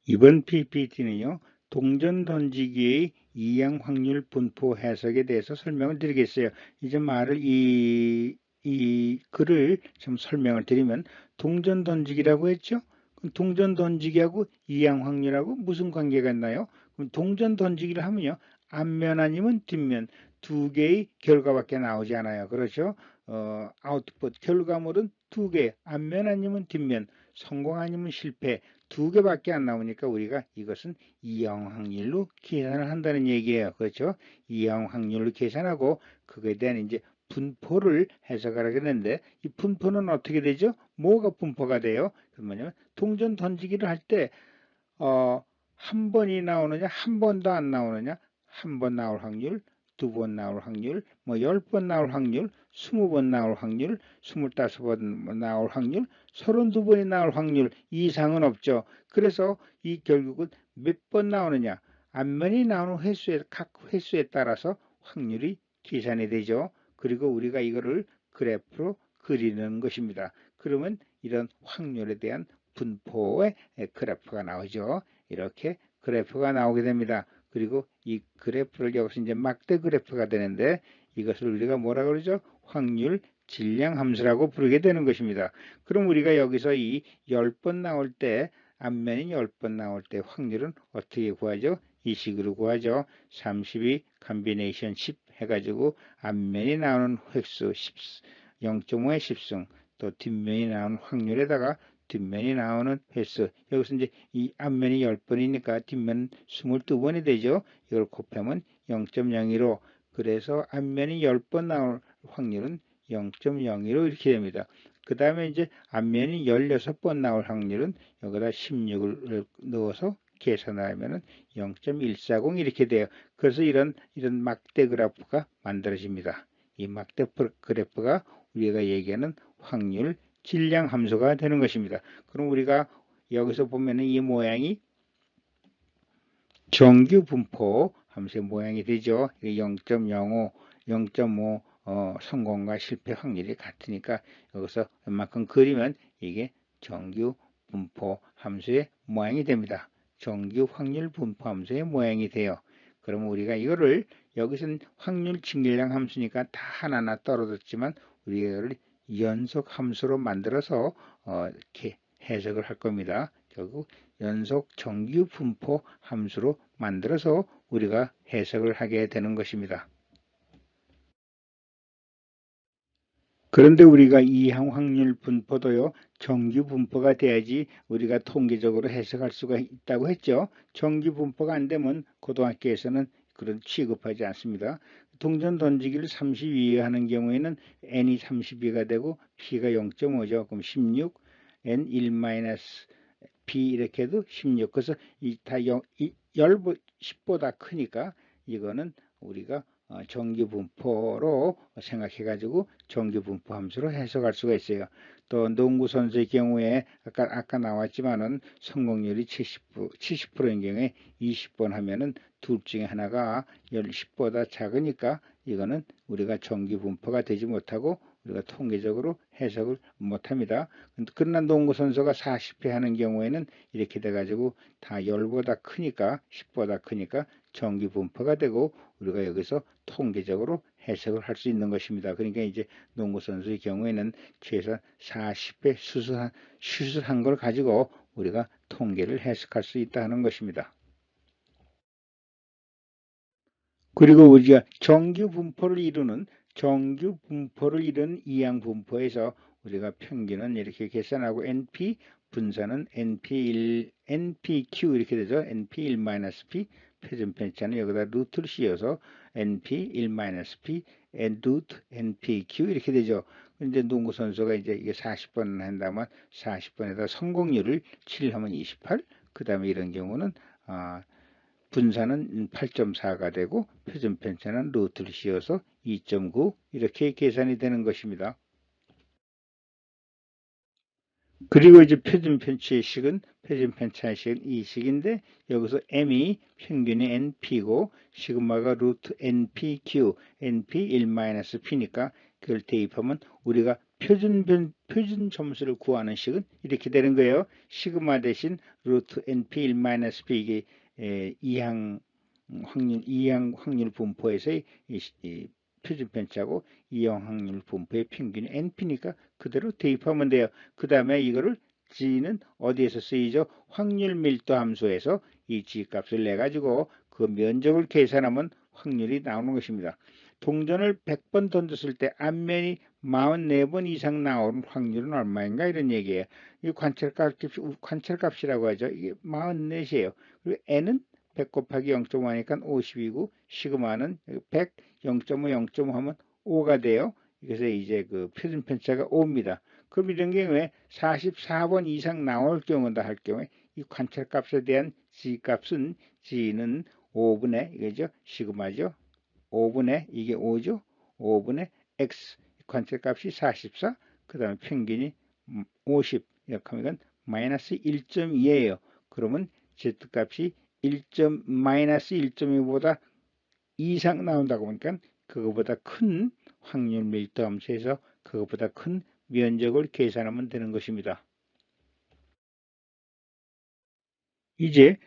이번 PPT는요, 동전 던지기의 이양 확률 분포 해석에 대해서 설명을 드리겠어요. 이제 이 글을 좀 설명을 드리면, 동전 던지기라고 했죠? 그럼 동전 던지기하고 이양 확률하고 무슨 관계가 있나요? 그럼 동전 던지기를 하면요, 앞면 아니면 뒷면 두 개의 결과밖에 나오지 않아요. 그렇죠? 아웃풋 결과물은 두 개, 앞면 아니면 뒷면, 성공 아니면 실패, 두 개밖에 안 나오니까 우리가 이것은 이항 확률로 계산을 한다는 얘기예요. 그렇죠? 이항 확률로 계산하고 그거에 대한 이제 분포를 해석하게 되는데, 이 분포는 어떻게 되죠? 뭐가 분포가 돼요? 그러면 동전 던지기를 할 때 한 번이 나오느냐, 한 번도 안 나오느냐, 한 번 나올 확률, 두 번 나올 확률, 뭐 10번 나올 확률, 20번 나올 확률, 25번 나올 확률, 32번이 나올 확률 이상은 없죠. 그래서 이 결국은 몇 번 나오느냐, 앞면이 나오는 횟수에, 각 횟수에 따라서 확률이 계산이 되죠. 그리고 우리가 이거를 그래프로 그리는 것입니다. 그러면 이런 확률에 대한 분포의 그래프가 나오죠. 이렇게 그래프가 나오게 됩니다. 그리고 이 그래프를 여기서 이제 막대 그래프가 되는데, 이것을 우리가 뭐라 그러죠? 확률 질량 함수라고 부르게 되는 것입니다. 그럼 우리가 여기서 이 10번 나올 때, 앞면이 10번 나올 때 확률은 어떻게 구하죠? 이 식으로 구하죠. 32 컴비네이션 10 해가지고 앞면이 나오는 획수 0.5의 10승, 또 뒷면이 나오는 확률에다가 뒷면이 나오는 횟수, 여기서 이제 이 앞면이 10번이니까 뒷면 22번이 되죠. 이걸 곱하면 0.02로, 그래서 앞면이 10번 나올 확률은 0.02로 이렇게 됩니다. 그 다음에 이제 앞면이 16번 나올 확률은 여기다 16을 넣어서 계산하면 0.140 이렇게 돼요. 그래서 이런 막대 그래프가 만들어집니다. 이 막대 그래프가 우리가 얘기하는 확률 질량 함수가 되는 것입니다. 그럼 우리가 여기서 보면은 이 모양이 정규 분포 함수의 모양이 되죠. 0.05, 0.5 성공과 실패 확률이 같으니까 여기서 웬만큼 그리면 이게 정규 분포 함수의 모양이 됩니다. 정규 확률 분포 함수의 모양이 돼요. 그러면 우리가 이거를, 여기서는 확률 증량량 함수니까 다 하나하나 떨어졌지만 우리가 이거를 연속 함수로 만들어서 이렇게 해석을 할 겁니다. 결국 연속 정규 분포 함수로 만들어서 우리가 해석을 하게 되는 것입니다. 그런데 우리가 이항 확률 분포도요, 정규 분포가 돼야지 우리가 통계적으로 해석할 수가 있다고 했죠. 정규 분포가 안 되면 고등학교에서는 그런 취급하지 않습니다. 동전 던지기를 32 하는 경우에는 n이 32가 되고 p가 0.5죠. 그럼 16, n 1-b 이렇게 해도 16. 그래서 다 10보다 크니까 이거는 우리가 정규분포로 생각해 가지고 정규분포 함수로 해석할 수가 있어요. 또 농구 선수의 경우에 아까 나왔지만은 성공률이 70%인 경우에 20번 하면은 둘 중에 하나가 10보다 작으니까 이거는 우리가 정규분포가 되지 못하고 우리가 통계적으로 해석을 못합니다. 그러나 농구 선수가 40회 하는 경우에는 이렇게 돼가지고 다 10보다 크니까, 10보다 크니까 정규분포가 되고 우리가 여기서 통계적으로 해석을 할 수 있는 것입니다. 그러니까 이제 농구 선수의 경우에는 최소 40회 슛을 한 걸 가지고 우리가 통계를 해석할 수 있다는 것입니다. 그리고 우리가 정규 분포를 이루는 이항 분포에서 우리가 평균은 이렇게 계산하고 NP 분산은 NPQ 이렇게 되죠. NP1-P 표준 편차는 여기다 루트를 씌워서 NP1-P 루트 NPQ 이렇게 되죠. 이제 농구 선수가 이제 이게 40번 한다면 40번에다 성공률을 7하면 28, 그 다음에 이런 경우는 분산은 8.4가 되고 표준 편차는 루트를 씌워서 2.9 이렇게 계산이 되는 것입니다. 그리고 이제 표준 편차의 식은 이 식인데, 여기서 m이 평균의 np고 시그마가 루트 npq, np 1-p니까 그걸 대입하면 우리가 표준 점수를 구하는 식은 이렇게 되는 거예요. 시그마 대신 루트 np 1-p 이게 이항 확률 분포에서의 이 표준 편차고 이항 확률 분포의 평균이 np니까 그대로 대입하면 돼요. 그 다음에 이거를 g는 어디에서 쓰이죠? 확률 밀도 함수에서 이 g 값을 내 가지고 그 면적을 계산하면 확률이 나오는 것입니다. 동전을 100번 던졌을 때 앞면이 44번 이상 나오는 확률은 얼마인가 이런 얘기예요. 이 관찰값이라고 하죠. 이게 44이에요. 그리고 n은 100 곱하기 0.5하니까 50이고 시그마는 100, 0.5, 0.5 하면 5가 돼요. 그래서 이제 그 표준 편차가 5입니다. 그럼 이런 경우에 44번 이상 나올 경우다 할 경우에 이 관찰값에 대한 g값은 g는 5분의 이거죠. 시그마죠. 5분의 이게 5죠. 5분의 x 관찰값이 44, 그 다음에 평균이 50 이렇게 하면 마이너스 1.2예요. 그러면 z값이 1.-1.2보다 이상 나온다고 보니까 그거보다 큰 확률 밀도 함수에서 그거보다 큰 면적을 계산하면 되는 것입니다. 이제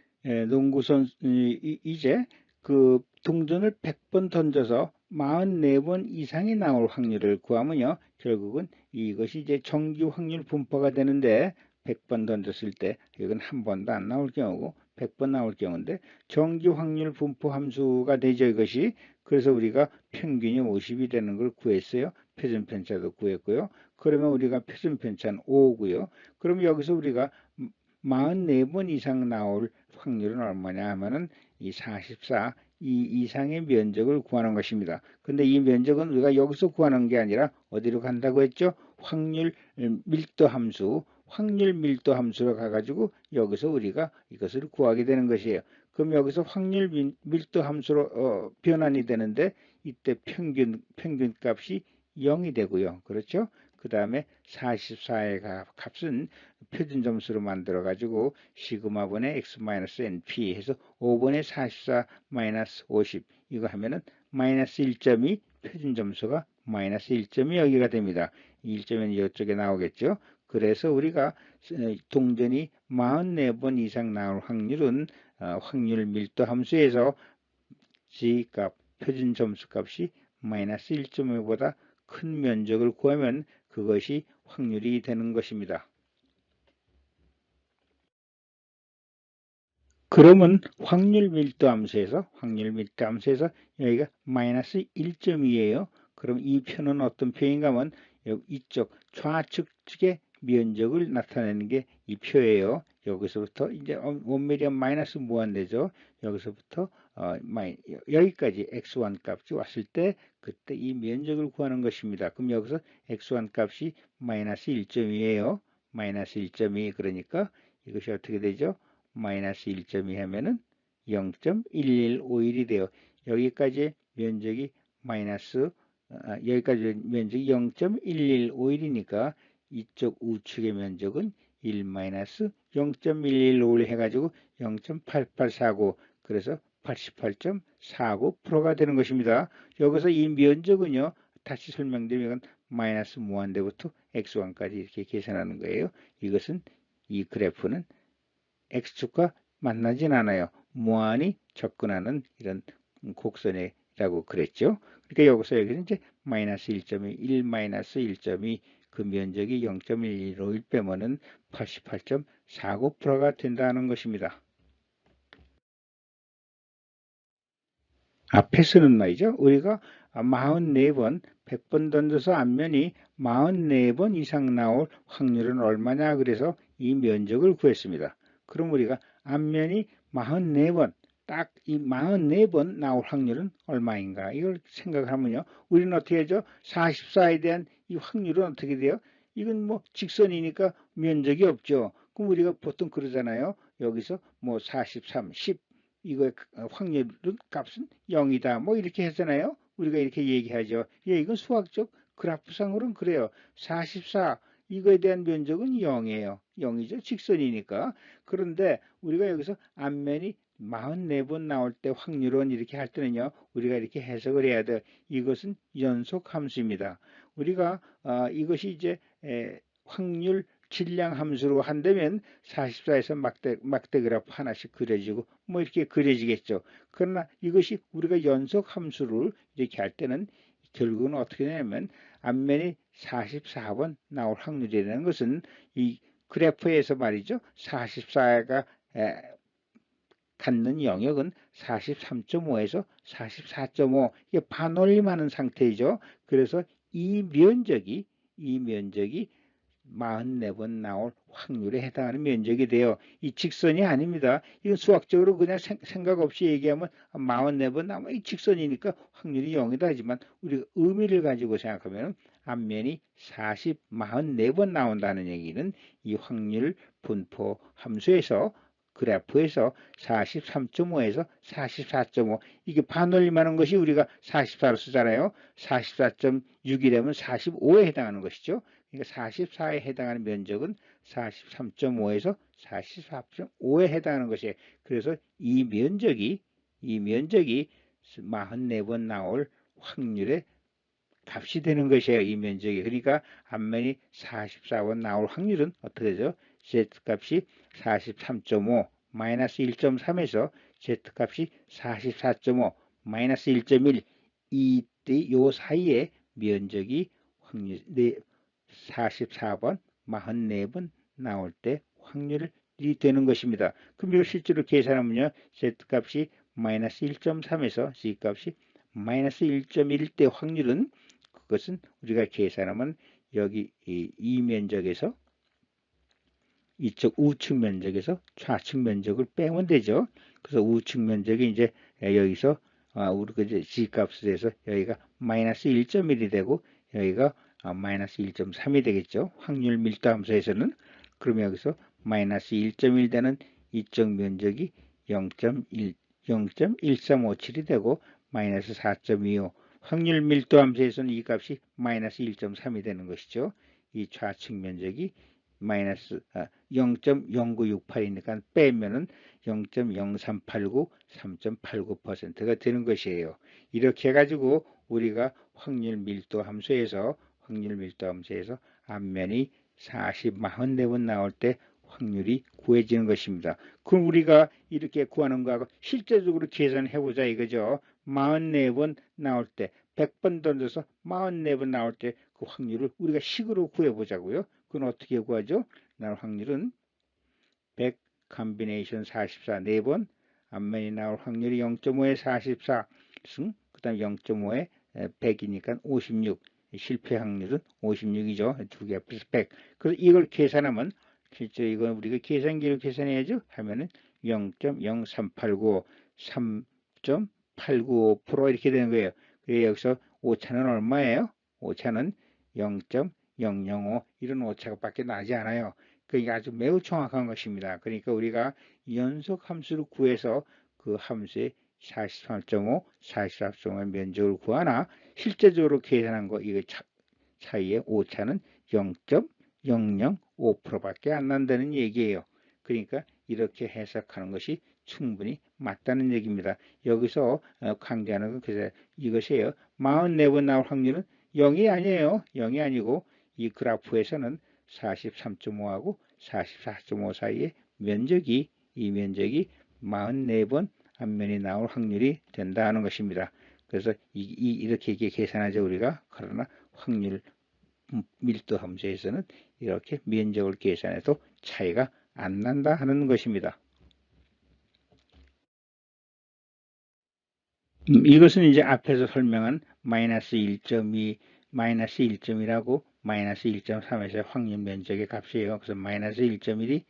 이제 그 동전을 100번 던져서 44번 이상이 나올 확률을 구하면요. 결국은 이것이 이제 정규 확률 분포가 되는데 100번 던졌을 때 이건 한 번도 안 나올 경우고 100번 나올 경우인데 정규 확률 분포 함수가 되죠. 이것이. 그래서 우리가 평균이 50이 되는 걸 구했어요. 표준 편차도 구했고요. 그러면 우리가 표준 편차는 5고요. 그럼 여기서 우리가 44번 이상 나올 확률은 얼마냐 하면은 이 44, 이 이상의 면적을 구하는 것입니다. 근데 이 면적은 우리가 여기서 구하는 게 아니라 어디로 간다고 했죠? 확률 밀도 함수, 확률 밀도 함수로 가가지고 여기서 우리가 이것을 구하게 되는 것이에요. 그럼 여기서 확률 밀도 함수로 변환이 되는데 이때 평균 값이 0이 되고요. 그렇죠? 그 다음에 44의 값은 표준 점수로 만들어 가지고 시그마분의 x-np 해서 5분의 44 마이너스 50 이거 하면은 마이너스 1점이 표준 점수가 마이너스 1점이 여기가 됩니다. 1점은 이쪽에 나오겠죠. 그래서 우리가 동전이 44번 이상 나올 확률은 확률 밀도 함수에서 g값 표준 점수 값이 마이너스 1.5보다 큰 면적을 구하면 그것이 확률이 되는 것입니다. 그러면 확률 밀도 함수에서 여기가 마이너스 1.2예요. 그럼 이 표는 어떤 표인가 하면 이쪽 좌측 측의 면적을 나타내는 게 이 표예요. 여기서부터 이제 원미리언 마이너스 무한대죠. 여기서부터 여기까지 x1 값이 왔을 때 그때 이 면적을 구하는 것입니다. 그럼 여기서 x1 값이 마이너스 1.2예요. 마이너스 1.2 그러니까 이것이 어떻게 되죠? 마이너스 1.2 하면은 0.1151이 돼요. 여기까지 면적이 여기까지 면적이 0.1151이니까 이쪽 우측의 면적은 1-0.115를 해가지고 0.8849 그래서 88.49%가 되는 것입니다. 여기서 이 면적은요. 다시 설명드리면 마이너스 무한대부터 x1까지 이렇게 계산하는 거예요. 이것은 이 그래프는 x축과 만나진 않아요. 무한히 접근하는 이런 곡선이라고 그랬죠. 그러니까 여기서 이제 마이너스 1.2, 1 마이너스 1.2 그 면적이 0.115일 빼면은 88.49%가 된다는 것입니다. 앞에서는 말이죠. 우리가 44번, 100번 던져서 앞면이 44번 이상 나올 확률은 얼마냐 그래서 이 면적을 구했습니다. 그럼 우리가 앞면이 44번, 딱 이 44번 나올 확률은 얼마인가? 이걸 생각하면요. 우리는 어떻게 하죠? 44에 대한 이 확률은 어떻게 돼요? 이건 뭐 직선이니까 면적이 없죠. 그럼 우리가 보통 그러잖아요. 여기서 뭐 43, 10 이거의 확률은 값은 0이다. 뭐 이렇게 했잖아요. 우리가 이렇게 얘기하죠. 예, 이건 수학적 그래프상으로는 그래요. 44 이거에 대한 면적은 0이에요. 0이죠. 직선이니까. 그런데 우리가 여기서 앞면이 44번 나올 때 확률은 이렇게 할 때는요. 우리가 이렇게 해석을 해야 돼. 이것은 연속 함수입니다. 우리가 이것이 이제 확률 질량 함수로 한다면 44에서 막대 그래프 하나씩 그려지고 뭐 이렇게 그려지겠죠. 그러나 이것이 우리가 연속 함수를 이렇게 할 때는 결국은 어떻게 되냐면 앞면이 44번 나올 확률이라는 것은 이 그래프에서 말이죠. 44가 갖는 영역은 43.5에서 44.5 이게 반올림하는 상태이죠. 그래서 이 면적이 44번 나올 확률에 해당하는 면적이 돼요. 이 직선이 아닙니다. 이건 수학적으로 그냥 생각 없이 얘기하면 44번 나오면 이 직선이니까 확률이 0이다 하지만 우리가 의미를 가지고 생각하면 앞면이 44번 나온다는 얘기는 이 확률 분포 함수에서 그래프에서 43.5에서 44.5 이게 반올림하는 것이 우리가 44로 쓰잖아요. 44.6이라면 45에 해당하는 것이죠. 그러니까 44에 해당하는 면적은 43.5에서 44.5에 해당하는 것이에요. 그래서 이 면적이 44번 나올 확률의 값이 되는 것이에요. 이 면적이. 그러니까 앞면이 44번 나올 확률은 어떻게 되죠? Z값이 43.5 마이너스 1.3에서 Z값이 44.5 마이너스 1.1 이때 요 사이에 면적이 확률 44번 44번 나올 때 확률이 되는 것입니다. 그럼 이걸 실제로 계산하면요. Z값이 마이너스 1.3에서 Z값이 마이너스 1.1 때 확률은 그것은 우리가 계산하면 여기 이 면적에서 이쪽 우측 면적에서 좌측 면적을 빼면 되죠. 그래서 우측 면적이 이제 여기서 우리가 이제 G값을 해서 여기가 마이너스 1.1이 되고 여기가 마이너스 1.3이 되겠죠. 확률 밀도 함수에서는. 그러면 여기서 마이너스 1.1 되는 이쪽 면적이 0.1357이 되고 마이너스 4.25 확률 밀도 함수에서는 이 값이 마이너스 1.3이 되는 것이죠. 이 좌측 면적이 마이너스 0.0968이니까 빼면은 0.0389 3.89%가 되는 것이에요. 이렇게 해가지고 우리가 확률 밀도 함수에서 앞면이 44번 나올 때 확률이 구해지는 것입니다. 그럼 우리가 이렇게 구하는 거하고 실제적으로 계산해보자 이거죠. 44번 나올 때 100번 던져서 44번 나올 때 그 확률을 우리가 식으로 구해보자고요. 그건 어떻게 구하죠? 나올 확률은 100 컴비네이션 44 4번 앞면이 나올 확률이 0.5에 44 그 다음 0.5에 100이니까 56 실패 확률은 56이죠. 두 개 앞에서 100 그래서 이걸 계산하면 실제 이건 우리가 계산기로 계산해야죠. 하면은 0.0389 3.895% 이렇게 되는 거예요. 그래서 여기서 오차는 얼마예요? 오차는 0.005 이런 오차가 밖에 나지 않아요. 그러니까 아주 매우 정확한 것입니다. 그러니까 우리가 연속 함수를 구해서 그 함수의 43.5, 44.5의 면적을 구하나 실제적으로 계산한 거 이거 차이의 오차는 0.005%밖에 안 난다는 얘기예요. 그러니까 이렇게 해석하는 것이 충분히 맞다는 얘기입니다. 여기서 강조하는 건 이것이에요. 44번 나올 확률은 0이 아니에요. 0이 아니고 이 그래프에서는 43.5하고 44.5 사이의 면적이 이 면적이 44번 앞면이 나올 확률이 된다는 것입니다. 그래서 이렇게 계산하죠 우리가. 그러나 확률 밀도 함수에서는 이렇게 면적을 계산해도 차이가 안 난다 하는 것입니다. 이것은 이제 앞에서 설명한 마이너스 1.2, 마이너스 1.1하고 마이너스 1.3에서의 확률 면적의 값이에요. 그래서 마이너스 1.1이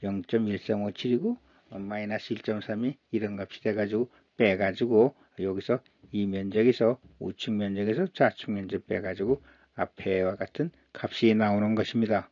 0.1357이고 마이너스 1.3이 이런 값이 돼가지고 빼가지고 여기서 이 면적에서 우측 면적에서 좌측 면적 빼가지고 앞에와 같은 값이 나오는 것입니다.